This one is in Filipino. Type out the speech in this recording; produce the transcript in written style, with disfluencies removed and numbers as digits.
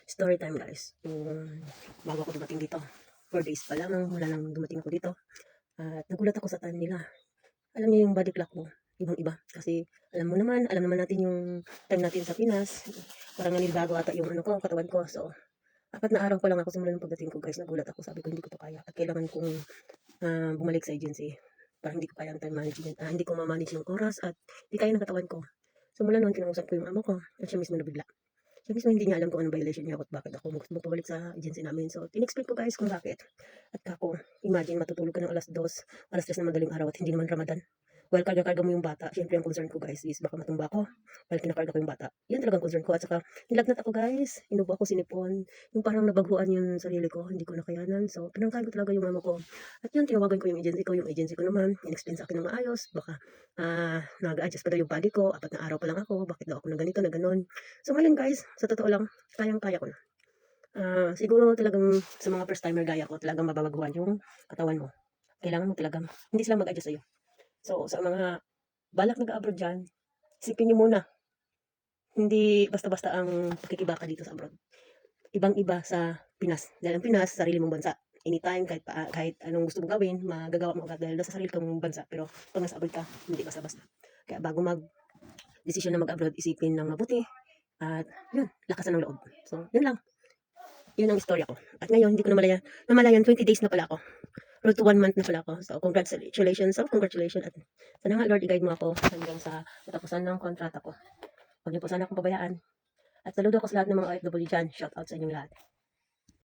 Story time guys. Bago ako dumating dito, 4 days pa lang mula nang dumating ako dito. At nagulat ako sa time nila. Alam niyo yung body clock mo, ibang-iba. Kasi alam naman natin yung time natin sa Pinas. Parang nanibago ata yung ano ko, katawan ko. So, 4 na araw pa lang ako simula ng pagdating ko guys. Nagulat ako, sabi ko hindi ko to kaya. At kailangan kong bumalik sa agency. Parang hindi ko kaya ang time management. Hindi ko ma-manage yung oras at hindi kaya ng katawan ko. So mula noon, kinausap ko yung amo ko at siya mismo nabigla. Siya mismo hindi niya alam kung anong violation niya at bakit ako gusto pabalik sa agency namin. So, in-explain ko guys kung bakit. At kako, imagine matutulog ka ng alas 2, alas 3 na madaling araw at hindi naman Ramadan. While karga-karga mo yung bata, syempre ang concern ko guys is baka matumba ako while kinakarga ko yung bata. Yan talagang concern ko. At saka, nilagnat ako guys. Inubo ako, sinipon. Yung parang nabaguan yung sarili ko, hindi ko nakayanan. So, pinangkain ko talaga yung mama ko. At yun, tinawagan ko yung agency ko. Yung agency ko naman, in-explain sa akin ng maayos. Baka nag-adjust pa daw yung body ko. 4 na araw pa lang ako. Bakit daw ako na ganito, na ganon. So, ngayon guys, sa totoo lang, kayang-kaya ko na. Siguro talagang sa mga first timer gaya ko, talagang mababaguhan yung katawan mo. Kailangan mo talagang, hindi sila mag-adjust sa'yo. So, sa mga balak nag-abroad dyan, isipin nyo muna, hindi basta-basta ang pakikibaka dito sa abroad. Ibang-iba sa Pinas. Dahil ang Pinas, sarili mong bansa. Anytime, kahit anong gusto mong gawin, magagawa mo agad dahil nasa sarili kang bansa. Pero pag nasa abroad ka, hindi basta-basta. Kaya bago mag-desisyon na mag-abroad, isipin ng mabuti. At yun, lakasan ng loob. So, yun lang. Yun ang istorya ko. At ngayon, hindi ko namalayan 20 days na pala ako. Road to 1 month na pala ako. So, congratulations. Congratulations. At sana nga, Lord, i-guide mo ako hanggang sa katapusan ng kontrata ko. Huwag niyo po sana akong pabayaan. At saludo ako sa lahat ng mga OFW dyan. Shout out sa inyong lahat.